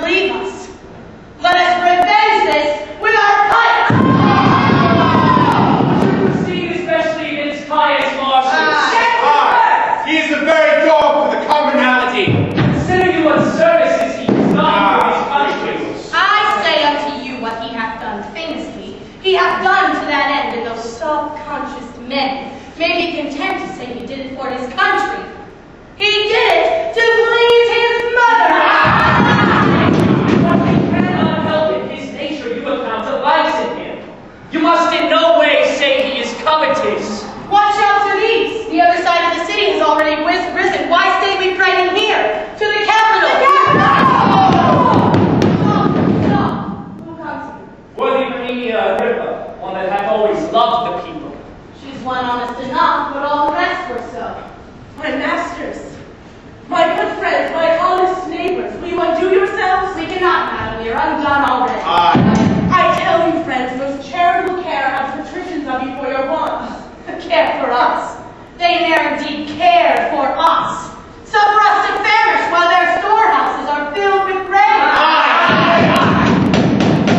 leave us. Let us revenge this with our pikes! Especially against Caius Marcius. He is the very dog for the commonality. Consider you what services he has done for his country. I say unto you what he hath done famously. He hath done to that end, and those self-conscious men may be content to say he did it for his country. He did it to please his mother. But we cannot help it. His nature you account delights in him. You must in no way say he is covetous. What shall to these? The other side of the city has already risen. Why stay we fighting here? To the capital! Stop! Who comes here? Worthy Krista, one that hath always loved the people. She's one honest enough, but all the rest were so. My masters, my good friends, my honest neighbors, will you undo yourselves? We cannot, madam. We are undone already. I tell you, friends, most charitable care have the patricians of you for your wants. Care for us. They ne'er indeed cared for us. Suffer us to famish while their storehouses are filled with grain.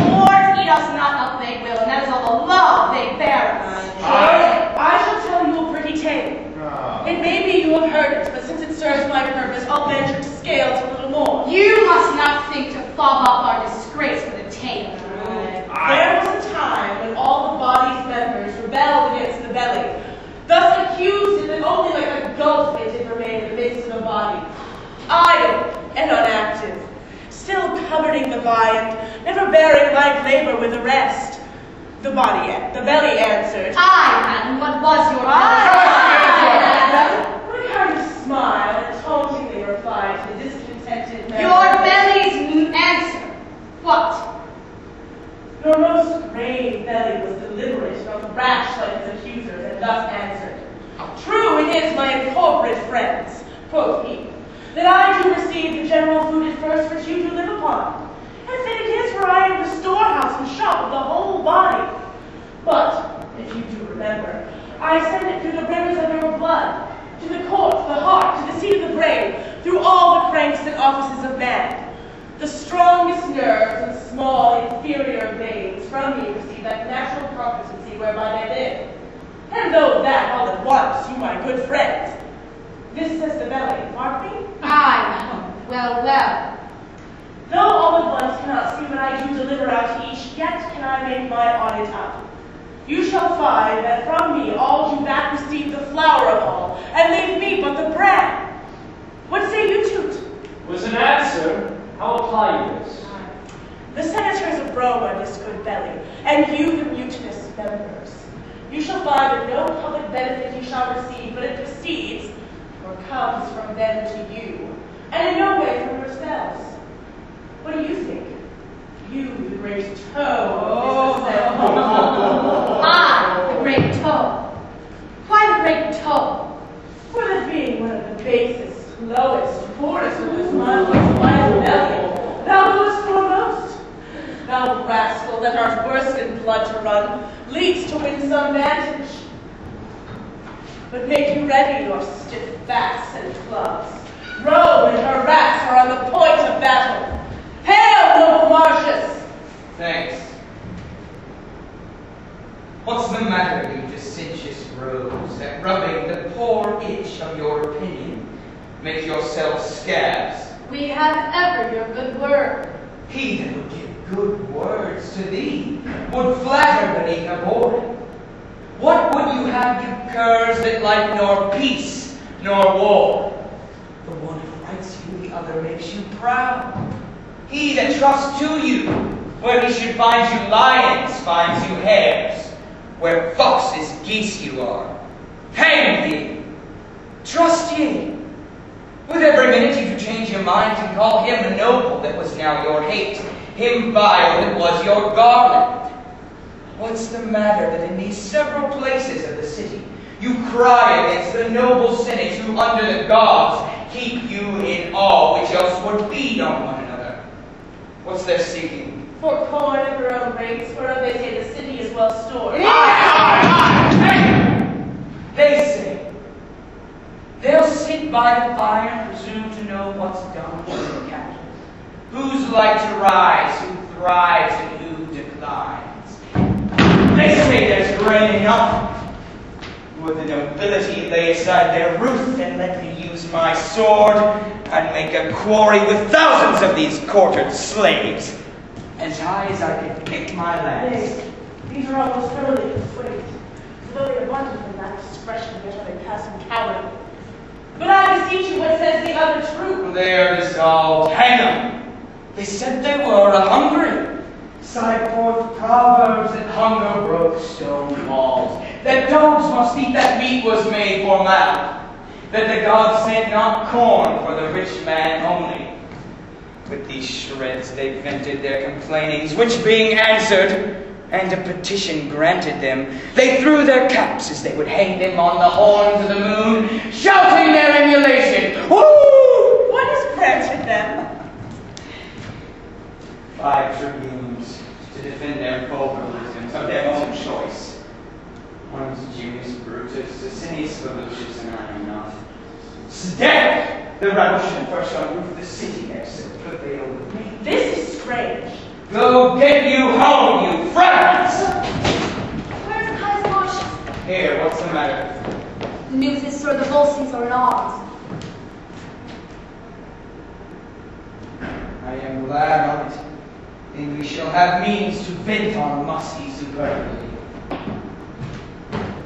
Lord, eat us not up they will, and that is all the love they bear us. I shall tell you a pretty tale. It may be you have heard it, but since it serves my purpose, I'll venture to scale it a little more. You must not think to fob up our disgrace with a tale. There was a time when all the body's members rebelled against the belly, thus accused that only like a ghost they did remain in the midst of the body, idle and unactive, still coveting the viand, never bearing like labor with the rest. The belly answered, Aye, madam, what was your What a kind of smile and tauntingly replied to the discontented man. Your belly's answer. What? Your most grave belly was deliberate, not rash like its accusers, and thus answered, True it is, my incorporate friends, quoth he, that I do receive the general food at first which you do live upon, and that it is for I am the storehouse and shop of the whole body. But, if you do remember, I send it through the rivers of your blood, to the court, the heart, to the seat of the brain, through all the cranks and offices of man. The strongest nerves and small inferior veins from me receive that natural competency whereby they live. And though that all at once, you my good friends, this says the belly, mark me? Aye, madam. Well. Though all at once cannot see what I do deliver out to each, yet can I make my audit up. You shall find that from me all you back receive the flour of all, and leave me but the bran. What say you to't? Was an answer. How apply you this? The senators of Rome are this good belly, and you the mutinous members. You shall find that no public benefit you shall receive, but it proceeds, or comes from them to you, and in no way from yourselves. What do you think? You, the great toe of this assembly. I, the great toe. Why the great toe? For that being one of the basest, lowest, poorest of this monstrous belly, thou goest foremost. Thou rascal that art worse than blood to run, leads to win some vantage. But make you ready your stiff bats and clubs. Rome and her rats are on the point of battle. Hail, noble Marcius! Thanks. What's the matter, you licentious rogues, that rubbing the poor itch of your opinion make yourselves scabs? We have ever your good word. He that would give good words to thee would flatter beneath a board. What would you have you curs that like nor peace nor war? The one who writes you, the other makes you proud. He that trusts to you, where he should find you lions, finds you hares. Where foxes geese you are. Hang thee! Trust ye! With every minute you do change your mind and call him a noble that was now your hate, him vile that was your garland. What's the matter that in these several places of the city you cry against the noble senate who under the gods keep you in awe, which else would feed on one another? What's their seeking? For corn at their own rates, whereof they say the city is well stored. They say they'll sit by the fire and presume to know what's done in the capital, whose like to rise, who thrives and who declines. They say there's grain enough. Would the nobility lay aside their ruth and let me use my sword and make a quarry with thousands of these quartered slaves, as high as I could pick my lance. These are almost thoroughly persuaded, though they abundant in that discretion, yet are they passing cowardly. But I beseech you, what says the other true? They are dissolved. Hang them! They said they were hungry. Cite forth proverbs that hunger broke stone walls, that dogs must eat that meat was made for man, that the gods sent not corn for the rich man only. With these shreds they vented their complainings, which being answered, and a petition granted them, they threw their caps as they would hang them on the horns of the moon, shouting their emulation. Woo! What is granted them? 5 tribunes to defend their vulgarisms of their own choice. One's Junius Brutus, Asinius Volusius, and I am not. Death! The rebel should first unroof the city next to prevail with me. This is strange. Go get you home, you fragments! Where's the highest march? Here, what's the matter? The news is, sir, the Volsces are in arms. I am glad of it. Then we shall have means to vent our musty superbly.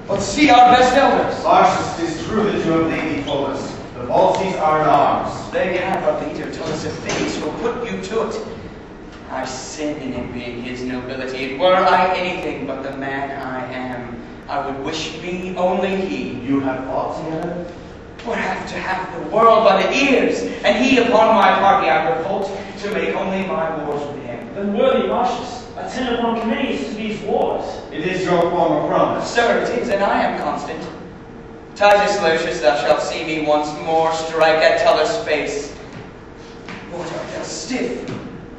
Let's see our best elders. Marcius, it is true that you have lately told us. The Volsces are in arms. They have a leader told us of things will put you to it. I sin in envying his nobility. Were I anything but the man I am, I would wish me only he. You have thoughts together? Would have to have the world by the ears, and he upon my party I revolt to make only my wars with him. Then worthy Marcius, attend upon committees to these wars. It is your former promise. Sir, it is, and I am constant. Titus Lucius, thou shalt see me once more strike at Tullus' face. What art thou stiff?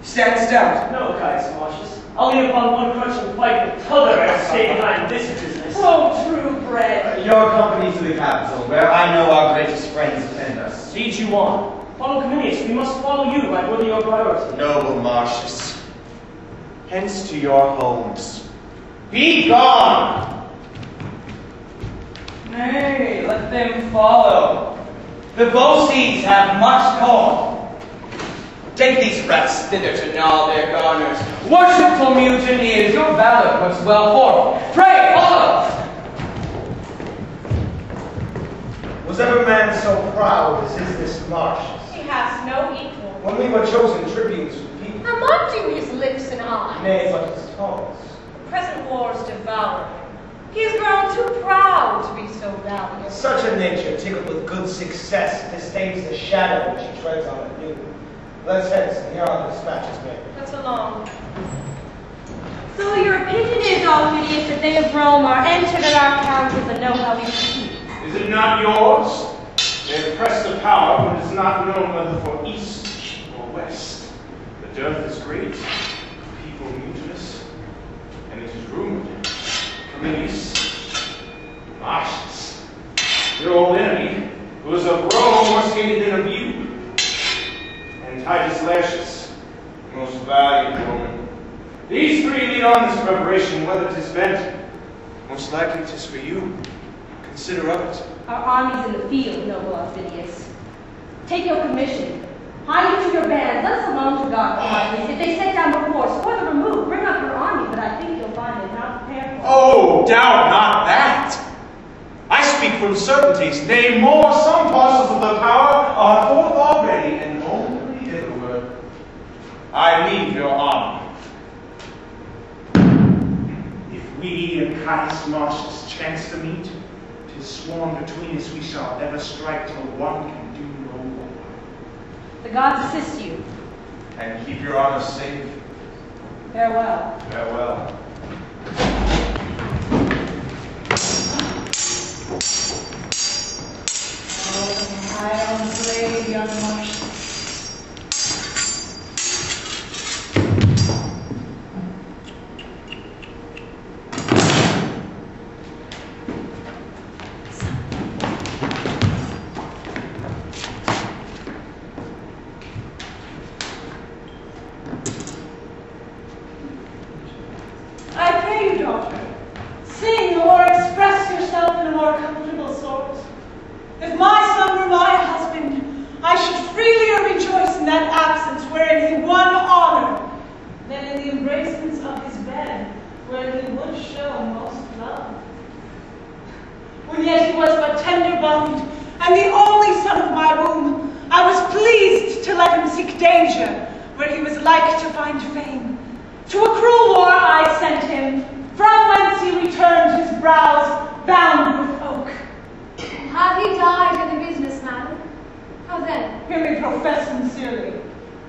Stand stout. No, Caius Marcius. I'll lean upon one crutch and fight with t'other and stay behind this business. Oh, true bred. Your company to the capital, where I know our greatest friends attend us. Lead you on. Follow Cominius. We must follow you, my worthy your priority. Noble Marcius, hence to your homes. Be gone! Nay, let them follow. The Volsces have much call. Take these rats thither to gnaw their garners. Worshipful mutineers, your valor puts well forth. Pray, follow! Was ever man so proud as is this Marcius? He has no equal. When we were chosen tribunes for the people, I'm watching his lips and eyes. nay, but his tones. The present wars devour him. He has grown too proud to be so valiant. Such a nature, tickled with good success, disdains the shadow which he treads on at noon. Let's hence, and here are the dispatches made. That's alone. So your opinion is, Alminius, that they of Rome are entered at our councils and know how we proceed. Is it not yours? They have pressed the power, but it is not known whether for east or west. The dearth is great, people mutinous, and it is rumored. Cominius, Marcius, your old enemy, who is of Rome more skated than of you, and Titus Lucius, most valiant woman. These three lead on this preparation, whether 'tis bent. Most likely 'tis for you. Consider of it. Our army's in the field, noble Aufidius. Take your commission. Hie you to your band. Let us alone to guard quietly. If they set down before us, or the remove, bring up your army, but I think you'll find it not prepared for. Oh, doubt not that. I speak from certainties. Nay, more, some parcels of the power are forth already, and only hitherward. I leave your army. If we and Caius Marcius chance to meet, 'tis sworn between us we shall ever strike till one can do no more. The gods assist you. And keep your honor safe. Farewell. Farewell. Oh, I am slave, young Marcius. danger, where he was like to find fame. To a cruel war I sent him, from whence he returned his brows bound with oak. Had he died in the business, madam? How then? Hear me profess sincerely.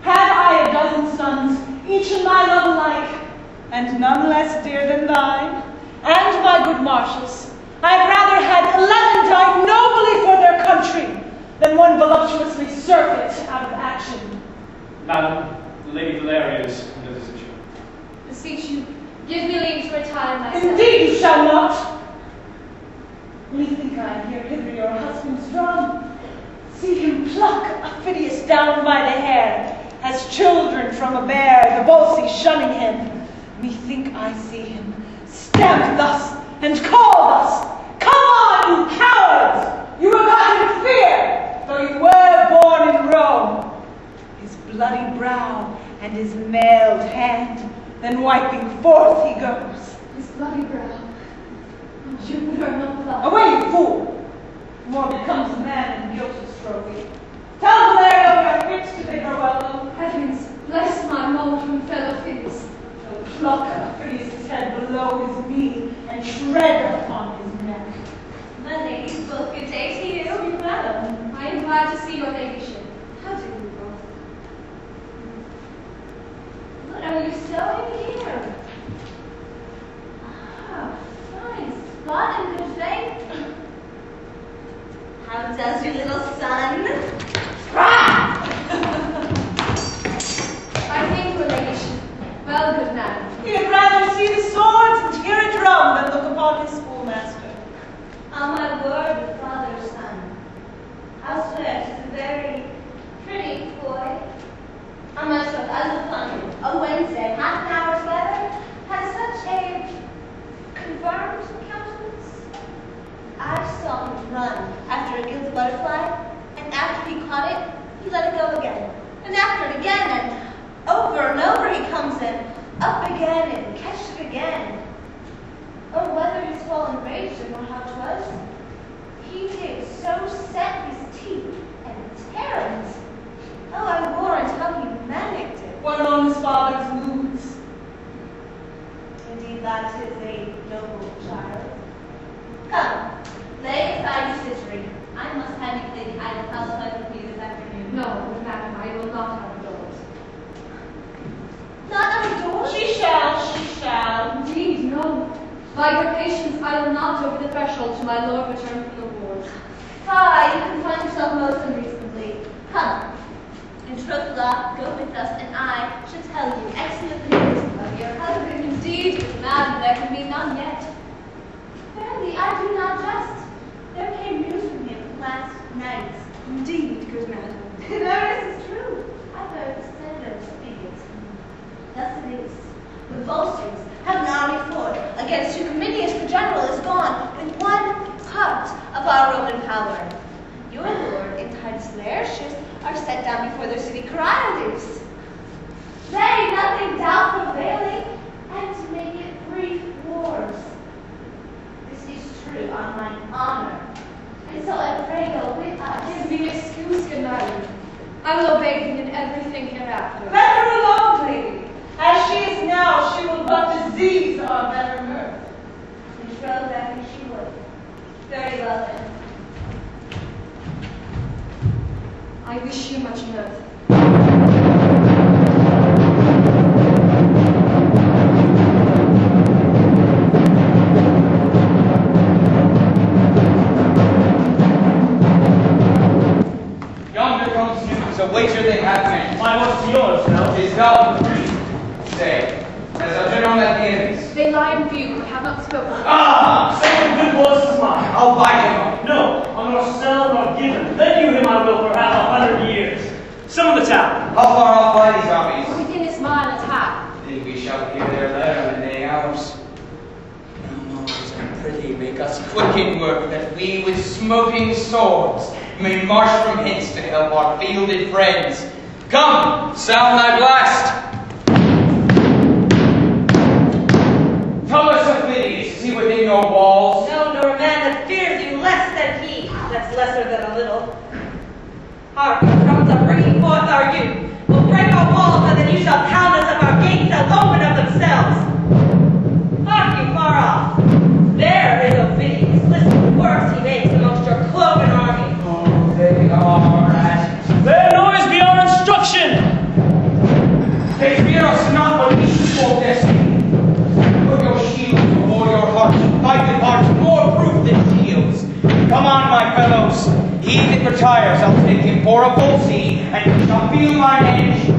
Had I a dozen sons, each in my love alike, and none less dear than thine, and my good marshals, I'd rather had 11 die nobly for their country than one voluptuously surfeit out of action. Madam, Lady Valeria is in the visit you. Beseech you, give me leave to retire myself. Indeed you shall not. Methink I hear hither your husband's drum. See him pluck Aufidius down by the hair, as children from a bear, the Volsci shunning him. Methink I see him stamp thus and call thus. Come on, you cowards! You were not in fear, though you were born in Rome. His bloody brow and his mailed hand, then wiping forth he goes. His bloody brow. You are not blood. Away, you fool! More becomes a man in guiltless trophy. Tell Valeria we are fit to bid her welcome. Heavens, bless my molten fellow Phyllis. So pluck Aufidius' head below his knee and shred upon his neck. My ladies, both good day to you. Sweet madam, I am glad to see your ladyship. How do you both? What are you sewing here? Ah, fine spot and good faith. How does your little son? I thank your ladyship. Well, good madam. He'd rather see the swords and hear a drum than look upon his schoolmaster. On my word of father's son, I'll swear 'tis a very pretty boy. I myself, as upon a Wednesday, half an hour's weather, had such a confirmed countenance. I saw him run after a gilded butterfly, and after he caught it, he let it go again, and after it again, and over he comes in, up again and catched it again. Or whether his fall enraged him or how 'twas, he did so set his teeth and talons. Oh, I warrant how he managed it. One among his father's moods. Indeed, that is a noble child. Come, lay aside your cittery. I must have you play the idle housewife with me this afternoon. No, madam, I will not have doors. Not out of doors? She shall. Indeed, no. By your patience, I will not over the threshold till my lord return from the wars. Fie, you confine yourself most unreasonably. Come, in troth law, go with us, and I shall tell you excellent news of your husband. Indeed, madam, there can be none yet. Verily, I do not jest. There came news from him last night. Indeed, good madam. This is true. I heard the senator speak it. Thus it is. The Volscians have an army formed against you. Cominius, the general, is gone with 1/4 of our Roman power. Your lord and Titus Larsen are set down before their city Coriolanus. They nothing doubt prevailing, and to make it brief wars. This is true on mine honor, and so I pray go with us. Give me excuse, good madam. I will obey thee in everything hereafter. Let her alone, lady. As she is now, she will but disease our better mirth. In troth, I think she would. Very well then. I wish you much mirth. Yonder comes news, a wager they have made. My horse to yours now. Is thou free? Say, as our general at the enemies. They lie in view, but have not spoken. Ah! Second good horse is mine. I'll buy him up. No, I'll nor sell nor given. Lend you him I will for half 100 years. Some of the town. How far off lie these armies? Within this mile and a half. Think we shall hear their letter when they ours. No noise and prithee make us quick in work, that we with smoking swords may march from hence to help our fielded friends. Come, sound thy blast! Thomas Aufidius, is he within your walls? No, nor a man that fears you less than he, that's lesser than a little. Hark, from the bringing forth are you, will He that retires, I'll take him for a full sea, and he shall feel my edge.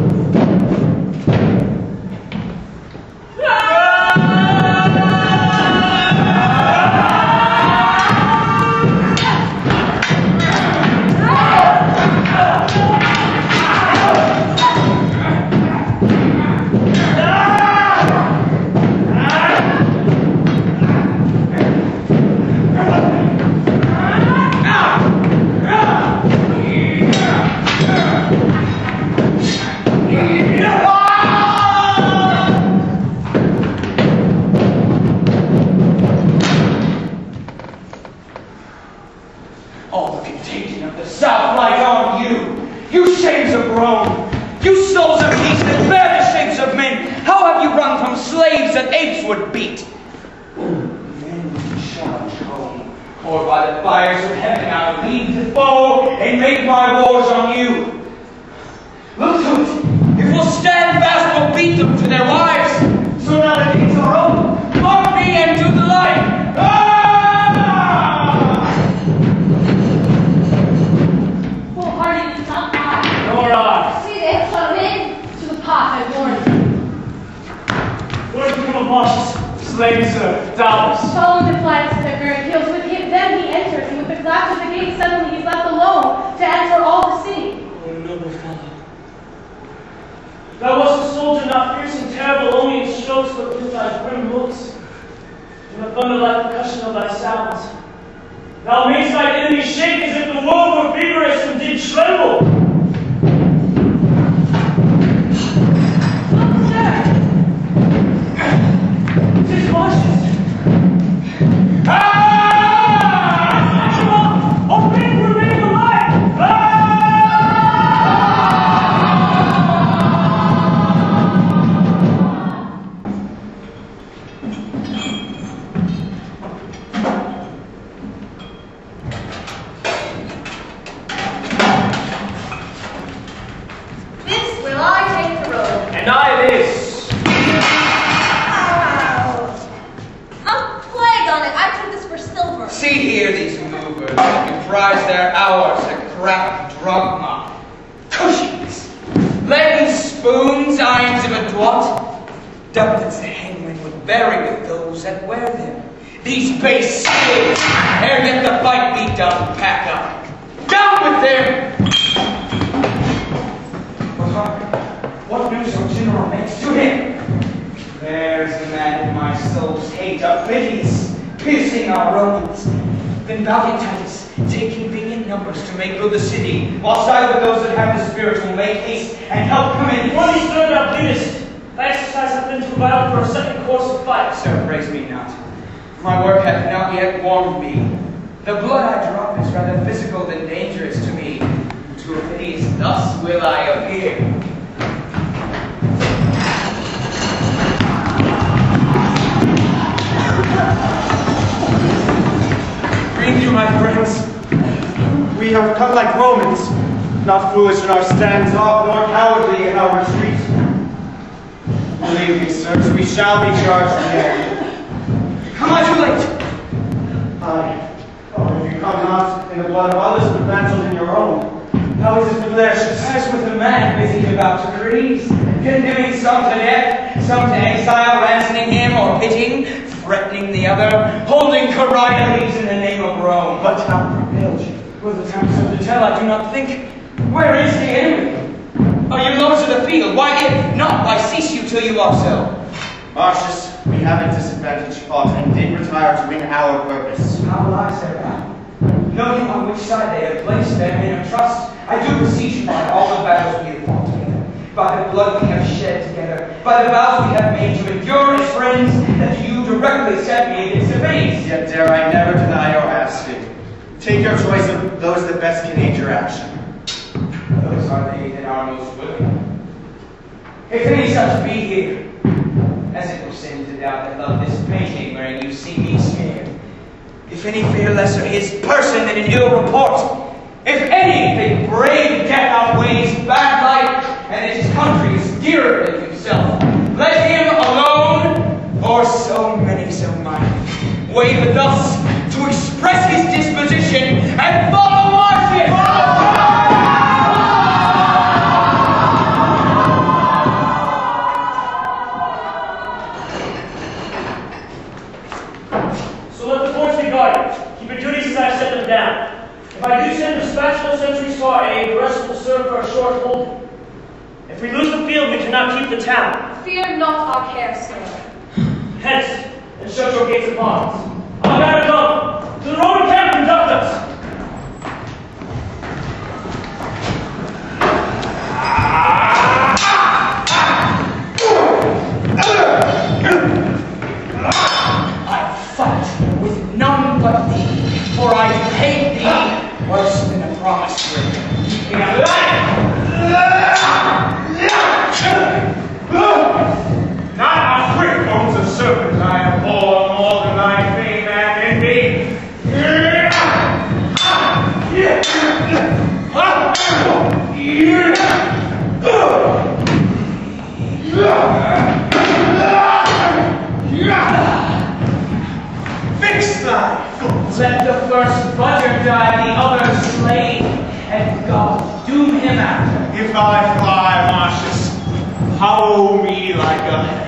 Foolish in our stands off, nor cowardly in our retreat. Believe me, sirs, we shall be charged again. Come on, too late. If you come not in the blood of others, but mantled in your own. How is it that there should pass with a man busy about decrees, condemning some to death, some to exile, ransoming him, or hitting, threatening the other, holding Coriolanus in the name of Rome? But how propelled you? Well, the time is up to tell, I do not think. Where is the enemy? Are you low to the field? Why, if not, why cease you till you are so? Marcius, we have a disadvantage fought and did retire to win our purpose. How lies their battle? Know you on which side they have placed their men of trust? I do beseech you by all the battles we have fought together, by the blood we have shed together, by the vows we have made to endure as friends, that you directly set me against the base. Yet dare I never deny your asking. Take your choice of those that best can aid your action. Those are they that are most willing. If any such be here, as it were sin to doubt that love this painting wherein you see me scared, if any fear lesser his person than an ill report, if any think brave death outweighs bad life, and that his country is dearer than himself, let him alone, or so many so minded, wave thus to express his disposition and follow Marcius. the town. Fear not our care, sir. Hence, and shut your gates upon us. Our banner come, to the Roman camp conduct us. I fight with none but thee, for I hate thee worse than a promised ring. Keep me alive! Not a quick bones of serpent I have borne more than thy fame and envy. Fix thy foot! Let the first butcher die, the other slain, and God doom him after. If I fly, Marcius, hollow me like a head.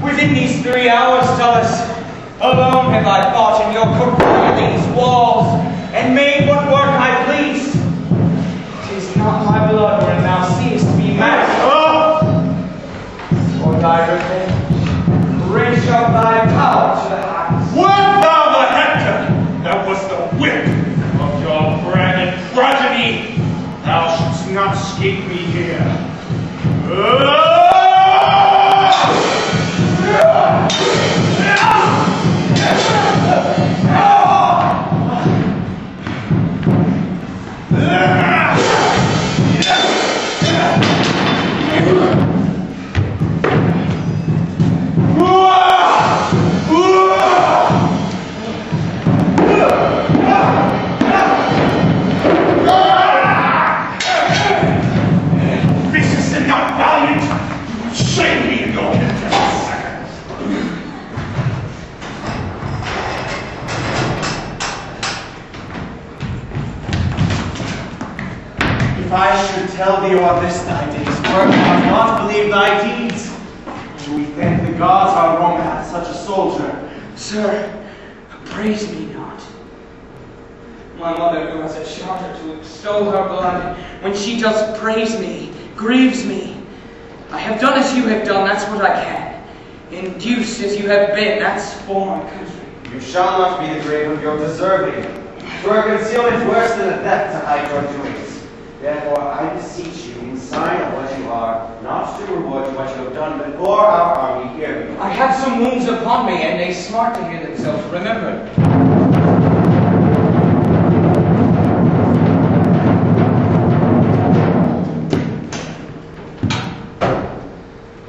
Within these 3 hours, Tullus, alone have I fought in your Coriolanus walls, and made what work I pleased. 'Tis not my blood wherein thou seest me masked. For thy revenge, reach up thy power to the highest. Wert thou the Hector that was the whip of your brand and progeny, thou shouldst not escape me here. Vicious and not valiant, you would shame me in your seconds. If I should tell thee on this thy day's work, I would not believe thy deeds. Do we thank the gods our Rome hath such a soldier? Sir, praise me not. My mother, who has a charter to extol her blood, when she does praise me, grieves me. I have done as you have done, that's what I can. Induced as you have been, that's for my country. You shall not be the grave of your deserving. For a concealment worse than a theft to hide your doings. Therefore, I beseech you, in sign of what you are, not to reward what you have done before our army here. I have some wounds upon me, and they smart to hear themselves remembered.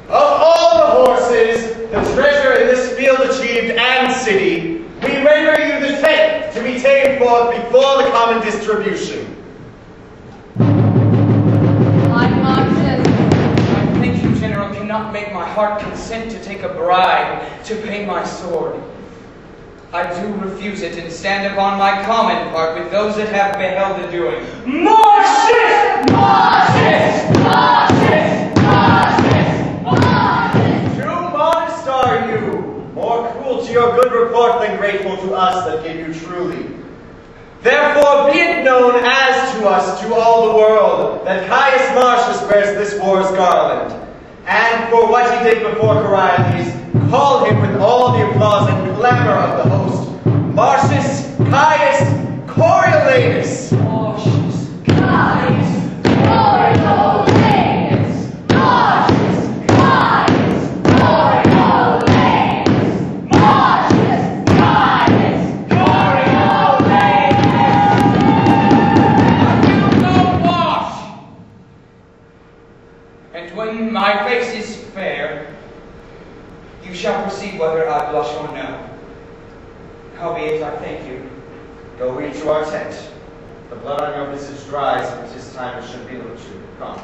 Of all the horses, the treasure in this field achieved and city, we render you the 10th to be taken forth before the common distribution. I think you, General, cannot make my heart consent to take a bribe to pay my sword. I do refuse it and stand upon my common part with those that have beheld the doing. Marcius! Marcius! Marcius! Marcius! Marcius! Too modest are you, more cruel to your good report than grateful to us that give you truly. Therefore be it known as to us, to all the world, that Caius Marcius bears this war's garland. And for what he did before Coriolanus, call him with all the applause and clamor of the host, Marcius Caius Coriolanus. Marcius Caius Coriolanus. Marcius Caius Coriolanus. Marcius Caius Coriolanus. I will not wash. And when my face is fair, you shall perceive whether I blush or no. Howbeit, I thank you. Go we to our tent. The blood on your visage dries, but 'tis time it should be looked to. Come.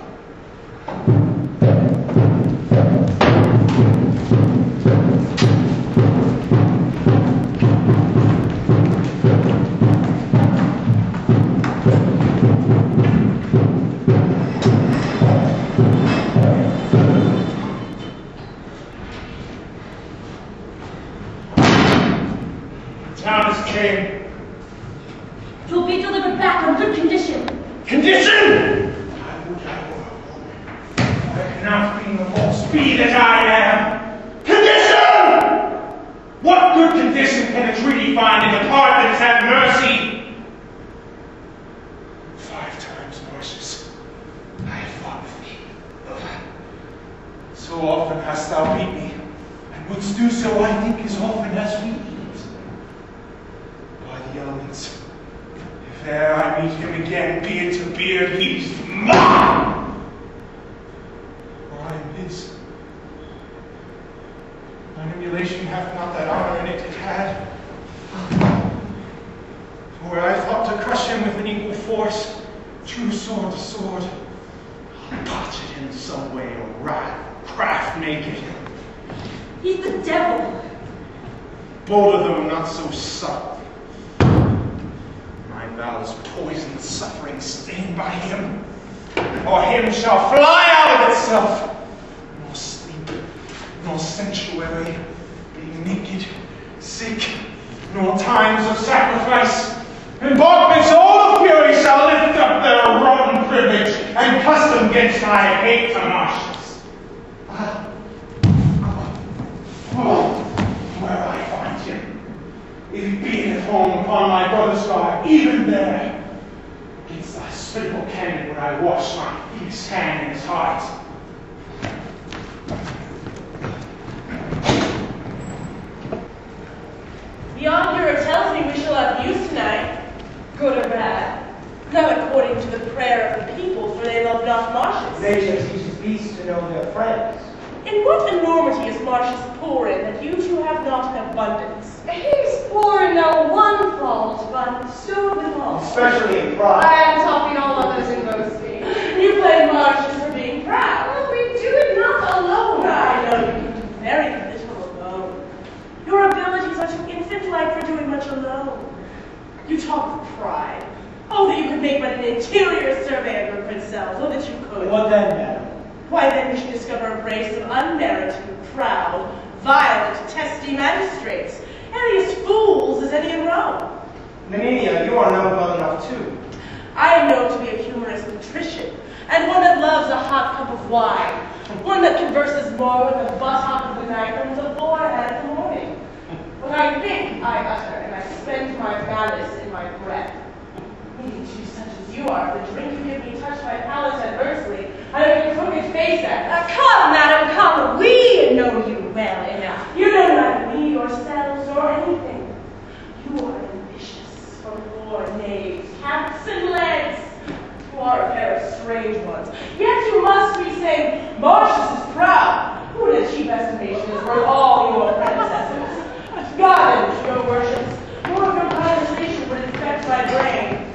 You'll be delivered back on good condition. Condition? I would I were a woman. I cannot be the horse be that I am. Condition! What good condition can a treaty find in the part that has had mercy? 5 times, Marcius, I have fought with thee. So often hast thou beat me, and wouldst do so, I think, as often as we eat. By the elements, if e'er I meet him again, beard to beard, he's mine! For I am his. Mine emulation hath not that honor in it had. For where I thought to crush him with an equal force, true sword to sword, I'll botch it in some way, or craft naked. He's the devil. Bolder though not so subtle. My vows poison, suffering, stained by him, or him shall fly out of itself, nor sleep, nor sanctuary, being naked, sick, nor times of sacrifice. Embarkments all of fury shall lift up their rotten privilege, and custom against my hate to Marcius. Where I find him, if he be at home upon my brother's guard, even there, against the hospitable cannon would I wash my thief's hand in his heart. The augurer tells me we shall have news tonight, good or bad. Not according to the prayer of the people, for they love not Marcius. Nature teaches beasts to know their friends. In what enormity is Marcius poor in that you two have not an abundance? He's poor in no one fault, but so in all. Especially in pride. I am topping all others in boasting. You blame Marcius for being proud. Well, we do it not alone. I know you can do very little alone. Your abilities are too infant-like for doing much alone. You talk of pride. Oh, that you could make but an interior survey of your good selves. Oh, that you could. What then, madam? Why, then we should discover a race of unmerited, proud, violent, testy magistrates, and as fools as any in Rome. Naminia, you are known well enough too. I am known to be a humorous patrician, and one that loves a hot cup of wine, one that converses more with the buttock of the night than with a boy at the morning. What I think I utter, and I spend my malice in my breath. Maybe too such as you are, the drink you give me touch my palate adversely, I make a crooked face at it. Come, madam, come. We know you well enough. You know neither me, yourselves, or anything. You are ambitious for more knaves, cats, and legs. You are a pair of strange ones. Yet you must be saying, Marcius is proud, who in a cheap estimation is worth all your predecessors. God, your worships, more of your conversation would infect my brain.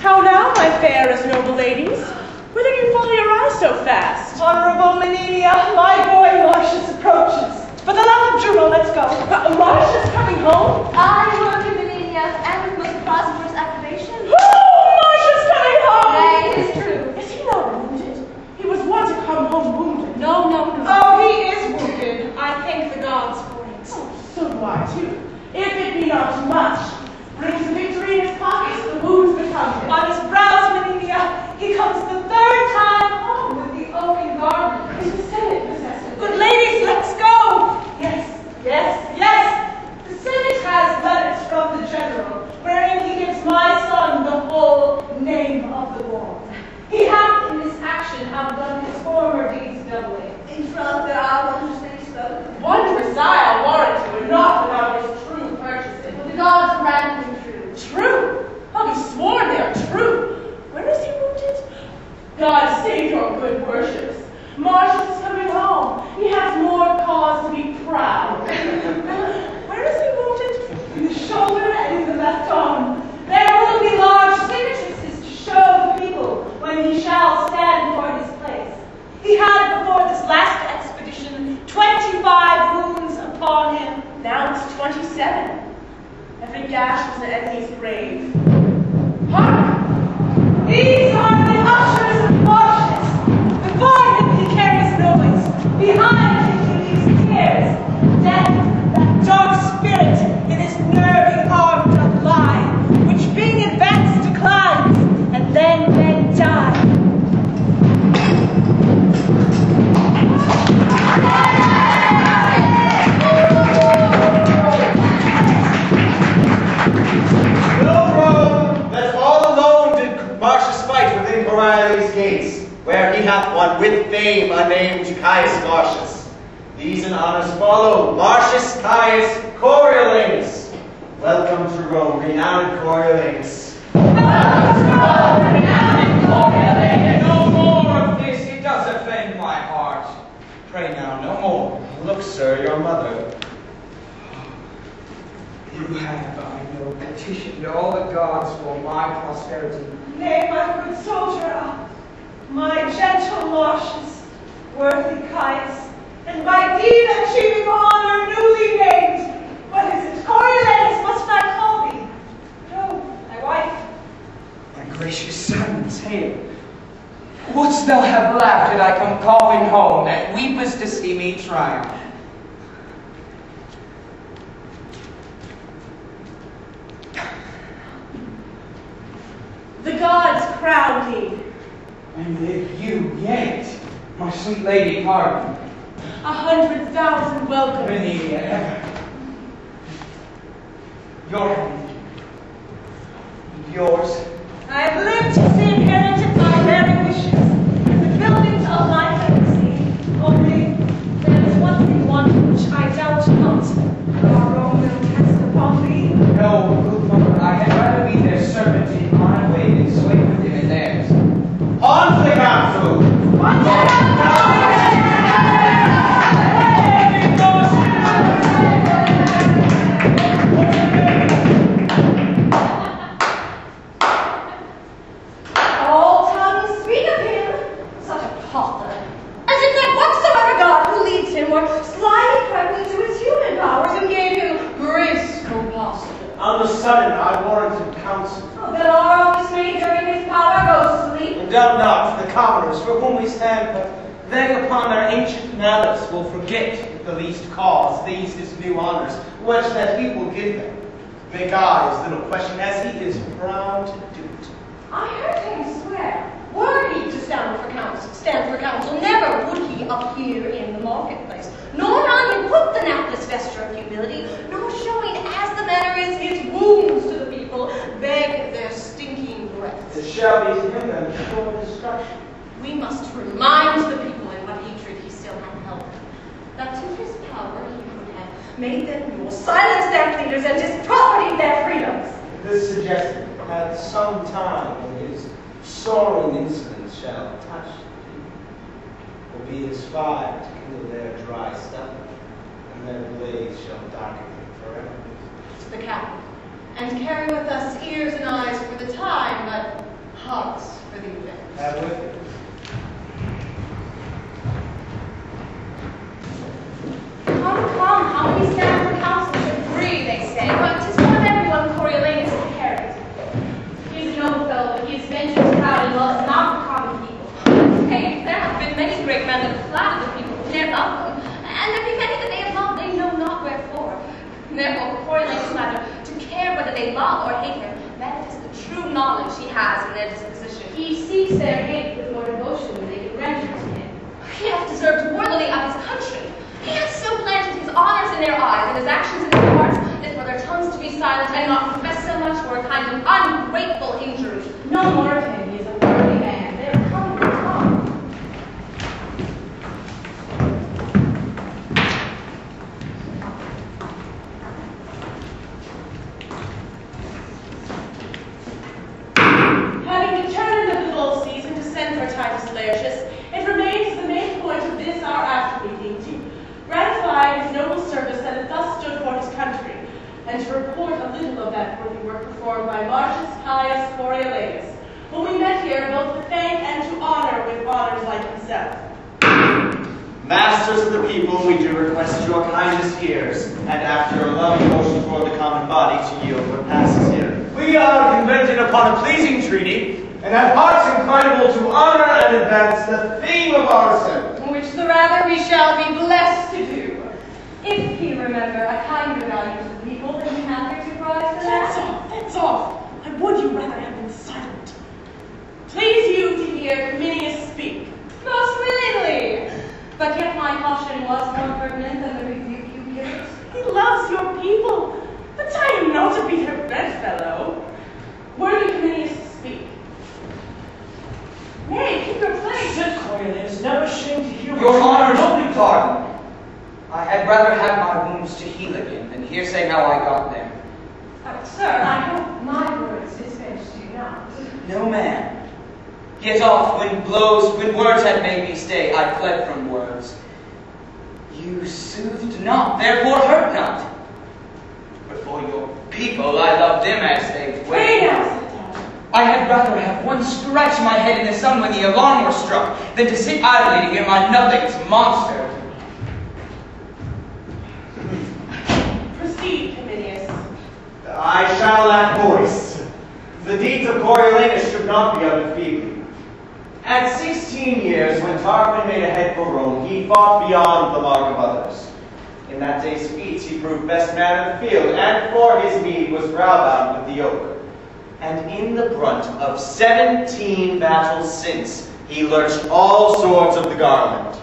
How now, my fair as noble ladies? Whither do you follow your eyes so fast? Honorable Meninia, my boy Marcius approaches. For the love of Juno, let's go. Marcius coming home? I welcome Meninia, and with most prosperous activation. Oh, Marcius coming home! Nay, it is true. Is he not wounded? He was wont to come home wounded. No. Oh, he is wounded. I thank the gods for it. Oh, so do I too. If it be not too much. Brings the victory in his pockets, the wounds become him. On his brows, Meninia, he comes the 3rd time home with the oaken garment. Is the Senate possessed? Good ladies, let's go! Yes. The Senate has letters from the general, wherein he gives my son the whole name of the war. He hath in this action outdone his former deeds doubly. In troth, there are wondrous things spoken. Wondrous I warrant you, and not without his true purchasing. The gods grant them true. True? I'll be sworn they are true. Where is he wounded? God save your good worships. Marcius is coming home. He has more cause to be proud. Where is he wounded? In the shoulder and in the left arm. There will be large cicatrices 27. Every gash was an enemy's grave. Hark! These are the ushers of Martius. Before him he carries noise. Behind him he leaves tears. Death, that dark spirit, in his nervy arm doth lie, which being advanced declines, and then men die. Coriolanus' gates, where he hath won with fame a name to Caius Marcius. These in honors follow Marcius Caius Coriolanus. Welcome to Rome, renowned Coriolanus. Welcome to Rome, renowned Coriolanus. No more of this, it does offend my heart. Pray now, no more. Look, sir, your mother. You have, I know, petitioned all the gods for my prosperity. Nay, my good soldier, my gentle Marcius, worthy Caius, and by deed achieving honor newly named. What is it? Coriolanus, must I call thee? No, thy wife. My gracious sons, hail. Wouldst thou have laughed had I come calling home, and weepest to see me triumph? The gods crown thee. And live you yet, my sweet lady, pardon. 100,000 welcomes. Many ever. Your hand. Yours. I have lived to see inherited my very wishes, and the buildings of my fancy. Only there is one thing wanting which I doubt not. Our Rome will test upon thee. No, good mother, I had rather be their servant in my way than slave with him in theirs. On to the council! On to the all tongues speak of him. Such a pother. As if that whatsoever god who leads him were slyly friendly to his human powers and gave him graceful posture. On the sudden, I warranted counsel. Oh, that our office may during his power go to sleep. And doubt not the commoners for whom we stand, but they upon their ancient malice will forget at the least cause these his new honors, which that he will give them. Make I his little question, as he is proud to do it. I heard him swear, were he to stand for counsel, never would he appear in the marketplace, nor on him put the napless vesture of humility, nor showing, as the manner is, his wounds to the people, beg their stinking breath. It shall be to him then sure destruction. We must remind the people in what hatred he still hath held, that to his power he would have made them rule, silenced their pleaders, and dispropertied their freedoms. This suggested hath some time when his soaring insolence shall touch the people, will be his fire to kindle their dry stubble, and their blaze shall darken them forever. To the capital, and carry with us ears and eyes for the time, but hearts for the event. Have with it. Come, how we stand for counsel should agree, they say, but 'tis one of everyone Coriolanus inherits. He is a noble fellow, but he is vengeance proud and loves not the common people. Hey, there have been many great men that have flattered the people, ne'er loved them, and there be many that they have loved, they know not wherefore. Therefore, Coriolanus matter to care whether they love or hate him, manifest the true knowledge he has in their disposition. He seeks their hate with more devotion than they can render to him. He hath deserved worthily of his country. He hath so planted his honors in their eyes and his actions in their hearts, that for their tongues to be silent and not profess so much were a kind of ungrateful injury. No more of him, he is a worthy man. There come the time. Having determined the good old season to send for Titus Lartius, it remains the main point of this our after meeting to gratify his noble service that hath thus stood for his country, and to report a little of that worthy work performed by Marcius Caius Coriolanus, whom we met here both to thank and to honor with honors like himself. Masters of the people, we do request your kindest ears, and after a loving motion toward the common body, to yield what passes here. We are convented upon a pleasing treaty, and have hearts inclinable to honor and advance the theme of our assembly. Which the rather we shall be blessed to do. If you remember a kinder value to the people, then we have to surprise for that. That's all. I would you rather have been silent. Please you to hear Cominius speak. Most willingly. But yet my caution was more pertinent than the rebuke you give us. He loves your people, but I am not to be their bedfellow. Worthy Cominius speak. Nay, keep your place. Sit, Coriolanus, never ashamed to hear Your Honor, don't be pardoned. I had rather have my wounds to heal again than hear say how I got them. Sir, I hope my words dispensed you not. No, ma'am. Yet oft, when words had made me stay, I fled from words. You soothed not, therefore hurt not. But for your people, I loved them as they were. Pray now, sit down. I had rather have one scratch my head in the sun when the alarm was struck, than to sit idly to hear my nothings monster. Proceed, Cominius. I shall lack voice. The deeds of Coriolanus should not be undefeated. At 16 years, when Tarquin made a head for Rome, he fought beyond the mark of others. In that day's feats, he proved best man of the field, and for his meed was browbound with the yoke. And in the brunt of 17 battles since, he lurched all swords of the garland.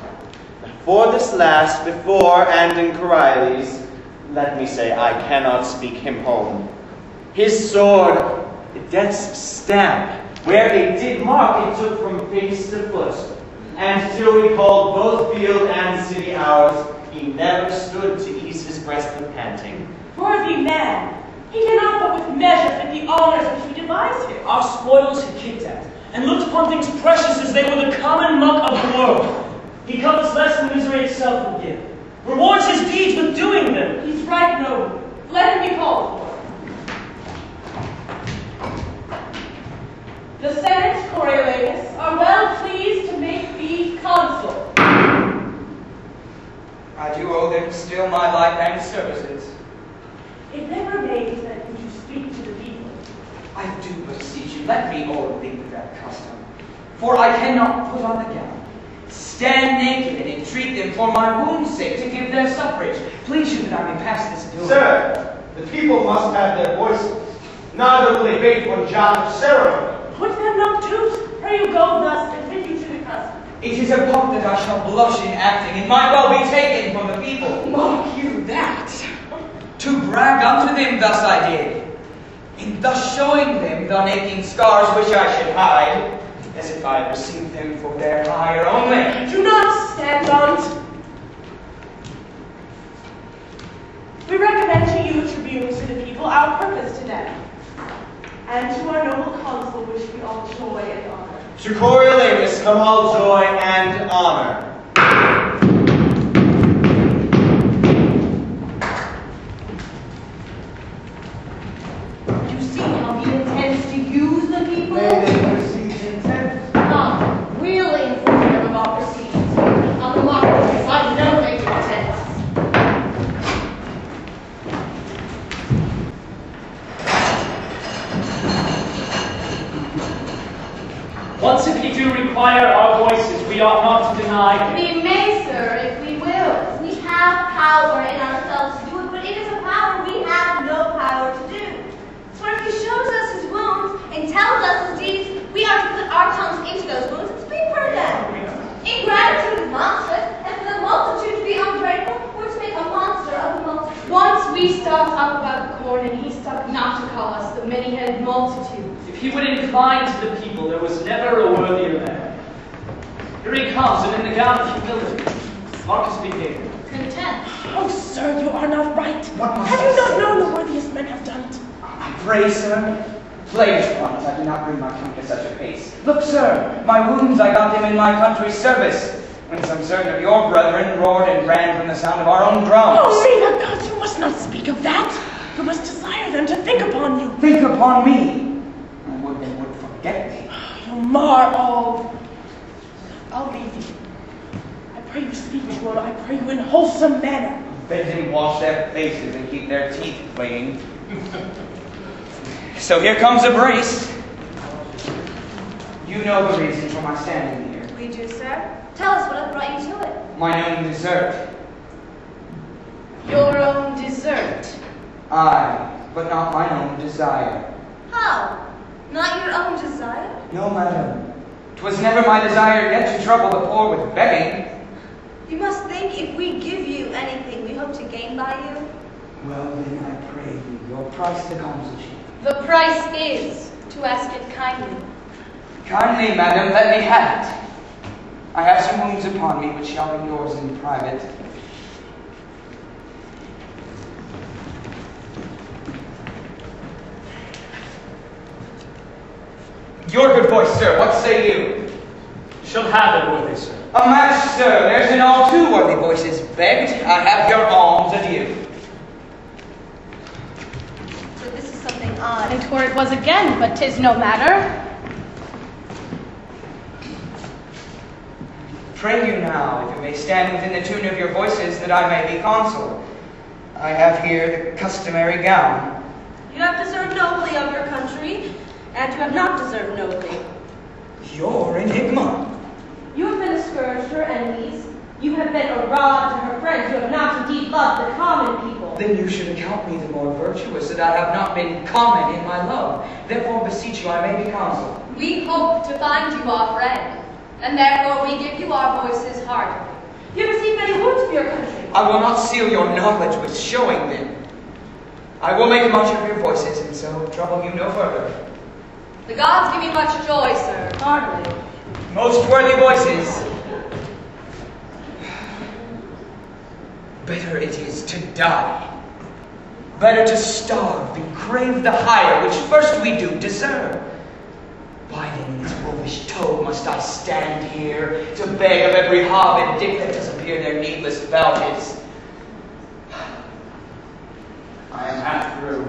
For this last, before and in Coriolanus, let me say, I cannot speak him home. His sword, death's stamp, where it did mark, it took from face to foot. And till we called both field and city ours, he never stood to ease his breast with panting. Worthy man, he cannot but with measure fit the honors which we devised him. Our spoils he kicked at, and looked upon things precious as they were the common muck of the world. He covets less than misery itself will give. Rewards his deeds with doing them. He's right noble. Let him be called for. The Senate, Coriolanus, are well pleased to make thee consul. I do owe them still my life and services. It never remains that you speak to the people. I do beseech you, let me all think with that custom. For I cannot put on the gown, stand naked, and entreat them for my wound's sake to give their suffrage. Please you that I may pass this bill. Sir, the people must have their voices. Neither will they bait one jot of ceremony. Put them not to, pray you go thus and fit you to the custom. It is a part that I shall blush in acting, and might well be taken from the people. Mark you that. To brag unto them thus I did, in thus showing them the aching scars which I should hide, as if I had received them for their hire only. Do not stand on it. We recommend to you, tribunes to the people, our purpose to them, and to our noble consul wish we all joy and honor. To Coriolanus come all joy and honor. You see how he intends to use the people? May they perceive his intent. Come, we'll inform them of our proceedings. On the marketplace, I know they intend. Once if ye do require our voices, we ought not to deny them. We may, sir, if we will. We have power in ourselves to do it, but it is a power we have no power to do. For if he shows us his wounds and tells us his deeds, we are to put our tongues into those wounds and speak for them. Ingratitude is monstrous, and for the multitude to be ungrateful, we're to make a monster of the multitude. Once we stopped up about the corn, and he stuck not to call us the many-headed multitude. If he would incline to the people, there was never a worthier man. Here he comes, and in the gown of humility. Marcus behavior. Content. Oh, sir, you are not right. What must Have I you not say? known the worthiest men have done it? I pray, sir. Blame upon us, I do not bring my tongue to such a pace. Look, sir, my wounds I got them in my country's service, when some certain of your brethren roared and ran from the sound of our own drums. Oh, may the gods, you must not speak of that. You must desire them to think upon you. Think upon me. I would they would forget me. You mar all. I'll leave you. I pray you speak to usual, I pray you in wholesome manner. Bid them wash their faces and keep their teeth clean. So here comes a brace. You know the reason for my standing here. We do, sir. Tell us what brought you to it. Mine own desert. Your own dessert. Aye, but not mine own desire. How? Not your own desire? No, madam. 'Twas never my desire yet to trouble the poor with begging. You must think if we give you anything, we hope to gain by you. Well, then I pray you, your price to consulship. The price is to ask it kindly. Kindly, madam, let me have it. I have some wounds upon me which shall be yours in private. Your good voice, sir, what say you? Shall have it, worthy sir. A match, sir, there's in all two worthy voices begged. I have your alms adieu. So this is something odd. And twere it was again, but 'tis no matter. Pray you now, if you may stand within the tune of your voices, that I may be consul. I have here the customary gown. You have deserved nobly of your country, and you have not deserved nobly. Your enigma. You have been a scourge to her enemies. You have been a rod to her friends. You have not indeed loved the common people. Then you should account me the more virtuous that I have not been common in my love. Therefore beseech you, I may be consul. We hope to find you our friend, and therefore we give you our voices heartily. You have received many wounds for your country. I will not seal your knowledge with showing them. I will make much of your voices, and so trouble you no further. The gods give you much joy, sir. Hardly. Most worthy voices. Better it is to die. Better to starve than crave the hire which first we do deserve. Why then in this wolfish toad must I stand here to beg of every hob and dick that does appear their needless vouches? I am half through.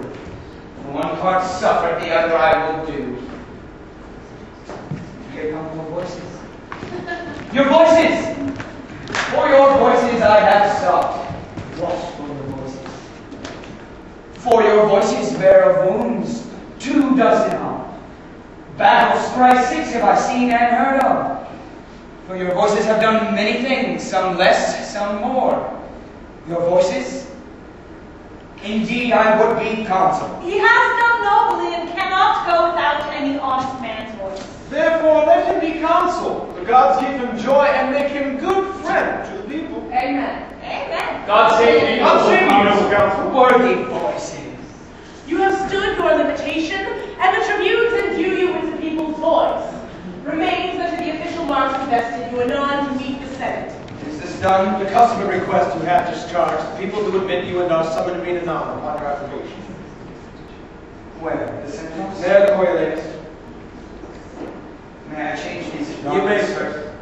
For one part suffer, the other I will do. Here come more voices. Your voices! For your voices I have sought. What for your voices? For your voices bear of wounds 2 dozen on. Battles thrice 6 have I seen and heard of. For your voices have done many things, some less, some more. Your voices? Indeed, I would be consul. He has done nobly and cannot go without any honest man's voice. Therefore, let him be consul. The gods give him joy and make him good friend to the people. Amen. Amen. God save thee, God save you, noble counsel. Worthy voices. You have stood your limitation, and the tribunes imbue you with the people's voice. Remains unto the official marks invested you anon to meet the Senate. Is this done? The customary request you have discharged. The people do admit you and are summoned to meet anon upon your application. Where? The Senate? There, the Coriolanus. May I change these? You may, sir.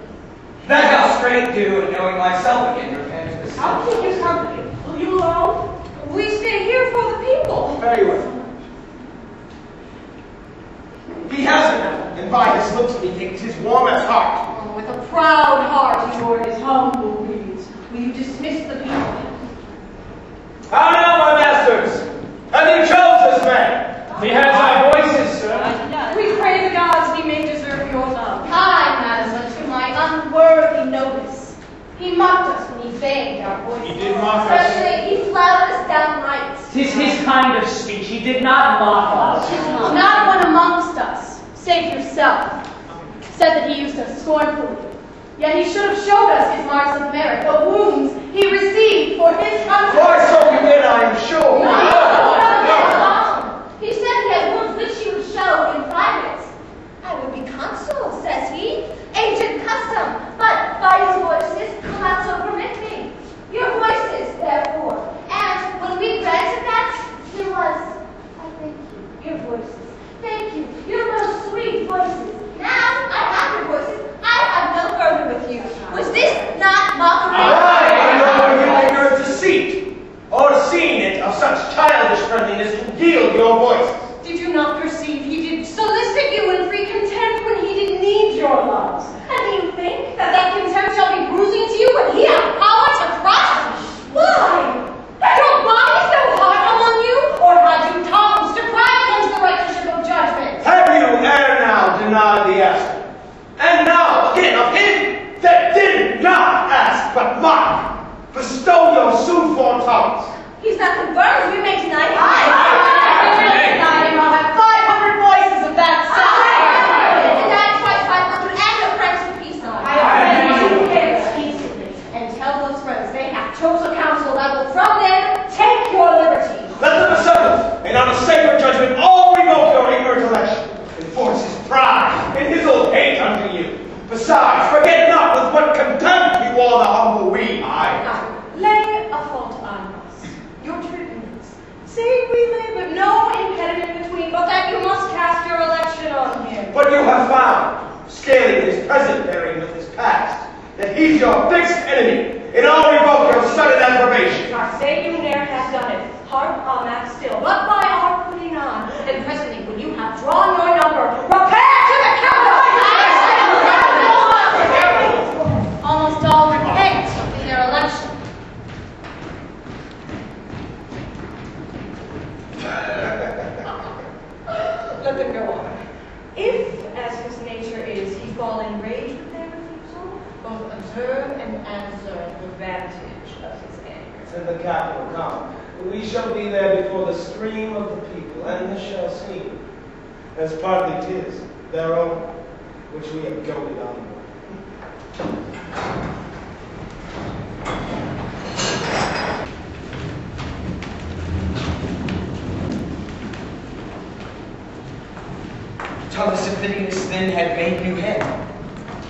That I'll straight do, and knowing myself again, repent to the sin. I'll keep you company. Will you alone? We stay here for the people. Very well. He has it now, and by his looks methinks his warm at heart. Oh, with a proud heart he bore his humble weeds. Will you dismiss the people? How now, my masters? Have you chose this man? He has our voices, sir. We pray the gods he may deserve your love. Kind, madam, unto my Unworthy notice. He mocked us when he begged our voices. He did mock us. Especially, he flouted us downright. 'Tis his kind of speech. He did not mock us. Not one amongst us, save yourself, said that he used us scornfully. Yet he should have showed us his marks of merit, the wounds he received for his country. Why, so he did, I am sure. He said he had wounds which he would show in private. I would be consul, says he. Ancient custom, but by his voices will not so permit me. Your voices, therefore. And when we granted that, there was, I thank you, your voices. Thank you, your most sweet voices. Now I have your voices. I have no further with you. Was this not mockery? I know your deceit, or seen it of such childish stole your soon-formed tongues. He's not confirmed. We make tonight. I'll have 500 voices of that size. And that's why 500 and a French to peace on. I already hear peaceably and tell those friends they have chosen counsel that will from them take your liberty. Let them assemble, and on a sacred judgment all revoke your ignorant election. Enforce his pride and his old hate unto you. Besides, forget not with what contempt you all the humble we. Now, lay a fault on us, your tribunes. Say we labor no impediment between, but that you must cast your election on him. But you have found, scaling his present bearing with his past, that he's your fixed enemy, and all revoke your sudden approbation. I say you ne'er have done it. Harp on that still, but by our putting on. And presently, when you have drawn your number, repair to the capital! Almost all repent in their election. Let them go on. If, as his nature is, he fall in rage with their refusal, both observe and answer the advantage of his anger. In the capital, come. We shall be there before the stream of the people, and this shall seem, as partly 'tis, their own, which we have goaded on. Thomas Phineas then had made new head.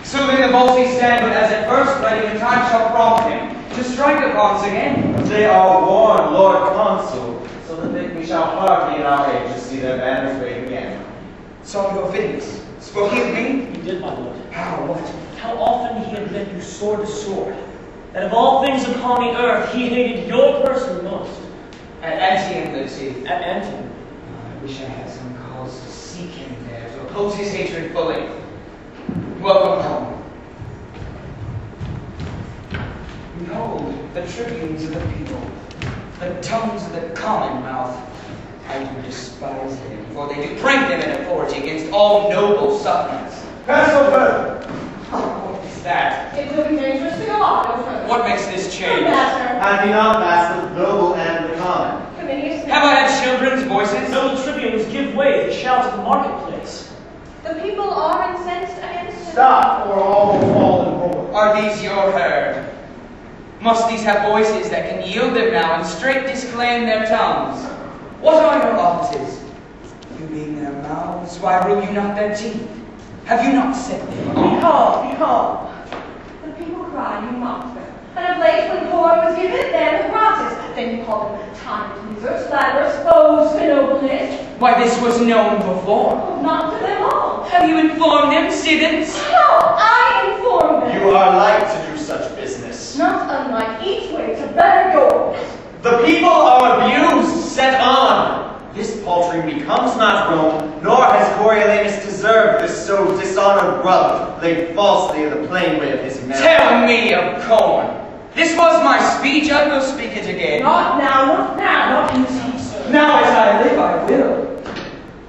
So may the boldly stand, but as at first ready, the time shall prompt him to strike upon us again. They are warned, Lord Consul, so that we shall hardly in our age to see their banners wave again. Saw your Phineas. Spoke he of me? He did, my lord. How? What? How often he had led you sword to sword, that of all things upon the earth he hated your person most. At Antioch, let's see. At Antioch. I wish I had some cause to seek him there, to oppose his hatred fully. Welcome home. Behold, the tribunes of the people, the tongues of the common mouth. I do despise them, for they do prank them in authority against all noble sufferings. Pass over! What is that? It would be dangerous to go on no further. What makes this change? Master, Have you not passed the noble and the common? committee is Have I had children's voices? Noble tribunes, give way, the shouts of the marketplace. The people are incensed against him. Stop, or all will fall in ruin. Are these your herd? Must these have voices that can yield them now and straight disclaim their tongues? What are your offices? You being their mouths, why rule you not their teeth? Have you not set them on? Behold. The people cry, you mock them. And of late, when corn was given them gratis, then you call them time losers, flatterers, foes to nobleness. Why, this was known before. Oh, not to them all. Have you informed them, citizens? No, I inform them. You are like to do such business. Not unlike each way to better goals. The people are abused, set on. This paltry becomes not Rome, nor has Coriolanus deserved this so dishonored rub laid falsely in the plain way of his merit. Tell me of corn. This was my speech, I will speak it again. Not now, not in this house, sir. Now as I live, I will.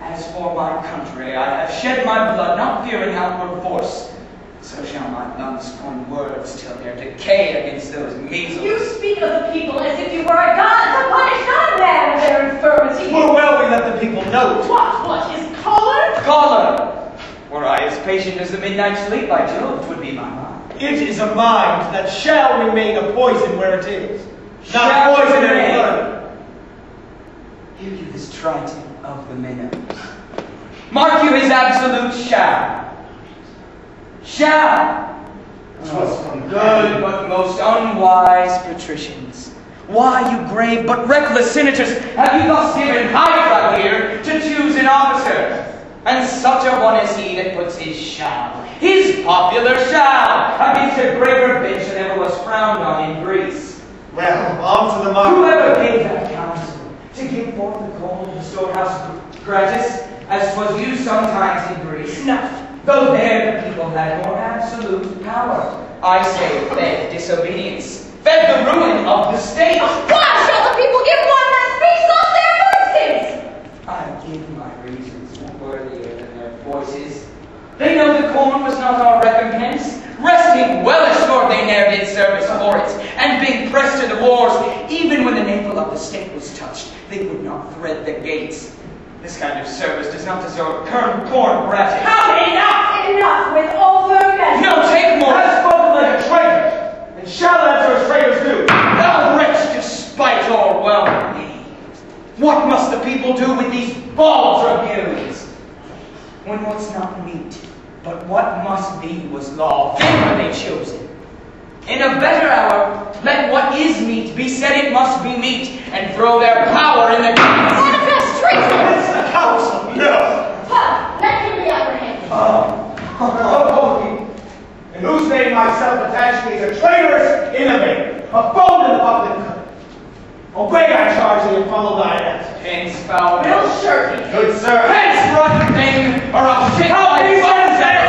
As for my country, I have shed my blood, not fearing outward force. So shall my lungs coin words till their decay against those measles. You speak of the people as if you were a god to punish not a man of their infirmity. Full well we let the people know. What, his collar? Collar! Were I as patient as the midnight sleep, by Jove, 'twould be my mind. It is a mind that shall remain a poison where it is. Not Shall poison remain. any further. Hear you this trident of the minnows. Mark you his absolute shall. Shall. 'Twas from Good but most unwise patricians. Why, you grave but reckless senators, have you thus given Hydra here to choose an officer? And such a one as he that puts his shall, his popular shall, against a graver bench than ever was frowned on in Greece. Well, on to the mark. Whoever gave that counsel to give forth the gold of the storehouse gratis, as 'twas used sometimes in Greece? No. Though there the people had more absolute power. I say fed disobedience, fed the ruin of the state. Why shall the people give one that speaks of their voices? I give my reasons more worthier than their voices. They know the corn was not our recompense, resting well assured they ne'er did service for it, and being pressed rest of the wars, even when the navel of the state was touched, they would not thread the gates. This kind of service does not deserve corn gratis. Enough with over-measure. No, take more. Has spoken like a traitor, and shall answer as traitors do. Thou wretch, despite o'erwhelm me. What must the people do with these balls of gillies? When what's not meet, but what must be was law, then were they chosen. In a better hour, let what is meet be said it must be meet, and throw their power in the Manifest treason! It's the council. No. Let him be apprehended. In whose name myself attach me as a traitorous innovator, a foe to the public good. Obey I charge thee and follow thy answer. Hence, foul. Will surely. Good sir. Hence, rotten thing, or I'll shake my bones at it.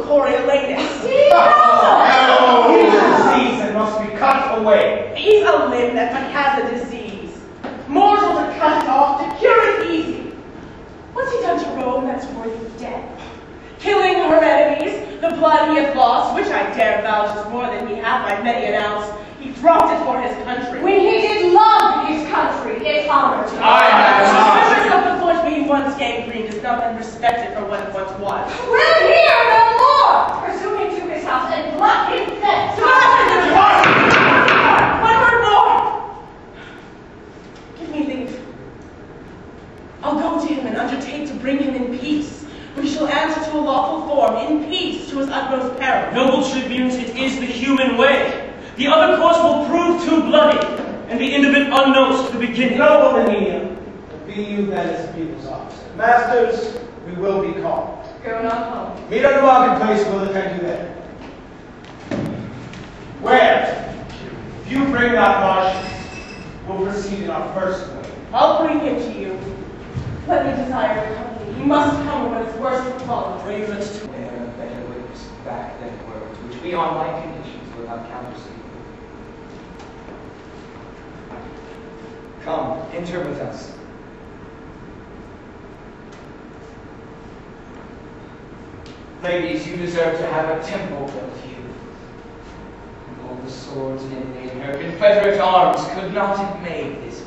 Coriolanus. He's a disease and must be cut away. He's a limb that has a disease. Mortal to cut it off, to cure it easy. What's he done to Rome that's worthy of death? Killing her enemies, the blood he hath lost, which I dare vouch is more than he hath by many an ounce. He dropped it for his country. When he did love his country, it honored him. Members of the foot being once gangrened is not been respected for what it once was. We'll hear no more. Pursue him to his house and block his death. One word more. Give me leave too bloody, and the end of it unknown to the beginning. Noble Anneken, be you then as the people's officer. Masters, we will be called. Go not home. Meet on the marketplace, we'll attend you there. Where? If you bring that marshal, we'll proceed in our first way. I'll bring him to you. Let me desire your company. He must come when it's worst for fallen. Bravest to bear better lips back than words, which we on like conditions will have countersued. Come, enter with us. Ladies, you deserve to have a temple built here. And all the swords and inlaid her Confederate arms could not have made this